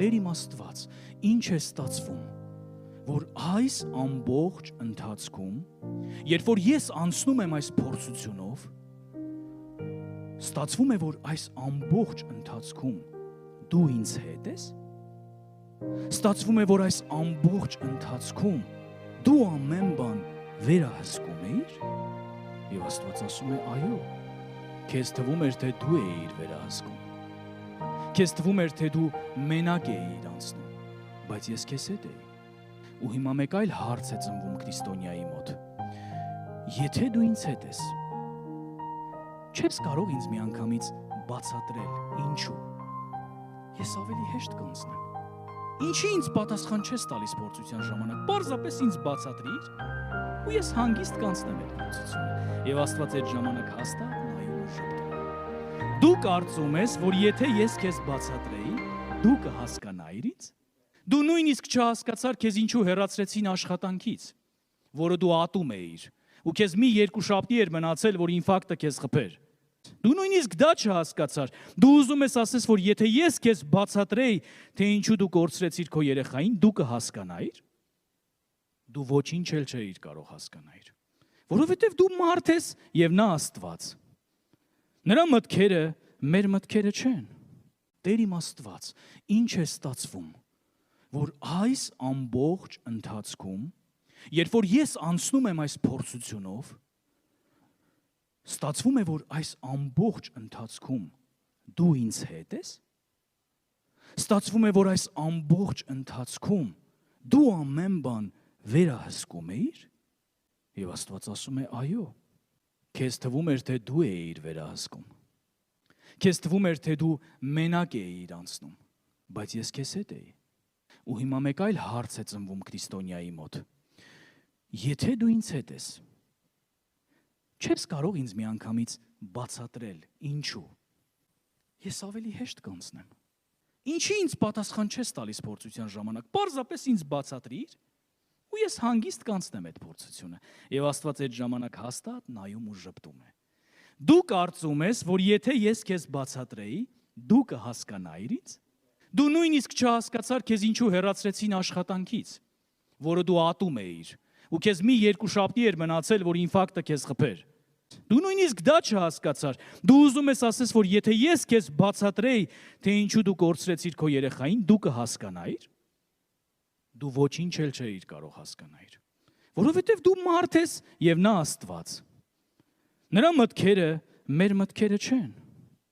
Տեր իմ Աստված, ինչ է ստացվում, որ այս ամբողջ ընթացքում, երբ որ ես անցնում եմ այս փորձությունով, ստացվում է, որ այս ամբողջ ընթացքում դու ինձ հետ ես, ստացվում է, որ այս ամբողջ ընթացքում դու ամեն բան վերահսկում էիր, եւ Աստված ասում է, այո, քեզ թվում էր, թե դու էիր վերահսկում, քեզ թվում էր, թե դու մենակ էիր անցնում, բայց ես քեզ հետ էի։ Ու հիմա մեկ այլ հարց է ծնվում քրիստոնյայի մոտ. եթե դու ինձ հետ ես, չես կարող ինձ միանգամից բացատրել, ինչու։ Ես ավելի հեշտ կանցնեմ։ Ինչի ինձ պատասխան չես տալիս փորձության ժամանակ, պարզապես ինձ բացատրիր, ու ես հանգիստ կանցնեմ այդ փորձությունը։ Եվ Աստված այդ ժամանակ հաստատ նայում ու շփոթում։ Դու կարծում ես, որ եթե ես քեզ բացատրեի, դու կհասկանայիր ինձ։ Դու նույնիսկ չհասկացար քեզ ինչու հեռացրեցին աշխատանքից, որը դու ատում էիր, ու քեզ մի երկու շաբթի էր մնացել, որ ինֆարկտը քեզ խփեր։ Դու նույնիսկ դա չհասկացար։ Դու ուզում ես ասես, որ եթե ես քեզ բացատրեի, թե ինչու դու կորցրեցիր քո երեխային, դու կհասկանայիր։ Դու ոչինչ էլ չէիր կարող հասկանայիր, որովհետև դու մարդ ես եւ նա Աստված։ Նրա մտքերը մեր մտքերը չեն։ Տեր իմ Աստված, ինչ է ստացվում, որ այս ամբողջ ընթացքում, երբ որ ես անցնում եմ այս փորձությունով, ստացվում է, որ այս ամբողջ ընթացքում դու ինձ հետ ես, ստացվում է, որ այս ամբողջ ընթացքում դու ամեն բան վերահսկում էիր, եւ Աստված ասում է, այո, քեզ թվում էր, թե դու էիր վերահսկում, քեզ թվում էր, թե դու մենակ էիր անցնում, բայց ես քեզ հետ էի։ Ու հիմա մեկ այլ հարց է ծնվում քրիստոնյայի մոտ. եթե դու ինձ հետ ես, չես կարող ինձ միանգամից բացատրել, ինչու։ Ես ավելի հեշտ կանցնեմ։ Ինչի ինձ պատասխան չես տալիս փորձության ժամանակ, պարզապես ինձ բացատրիր, ու ես հանգիստ կանցնեմ այդ փորձությունը։ Եվ Աստված այդ ժամանակ հաստատ նայում ու ժպտում է։ Դու կարծում ես, որ եթե ես քեզ բացատրեի, դու կհասկանայիր ինձ։ Դու նույնիսկ չհասկացար քեզ ինչու հեռացրեցին աշխատանքից, որը դու ատում էիր, ու քեզ մի երկու շաբթի էր մնացել, որ ինֆարկտը քեզ խփեր։ Դու նույնիսկ դա չհասկացար։ Դու ուզում ես ասես, որ եթե ես քեզ բացատրեի, թե ինչու դու կորցրեցիր քո երեխային, դու կհասկանայիր։ Դու ոչինչ էլ չէիր կարող հասկանայիր, որովհետև դու մարդ ես եւ նա Աստված։ Նրա մտքերը մեր մտքերը չեն։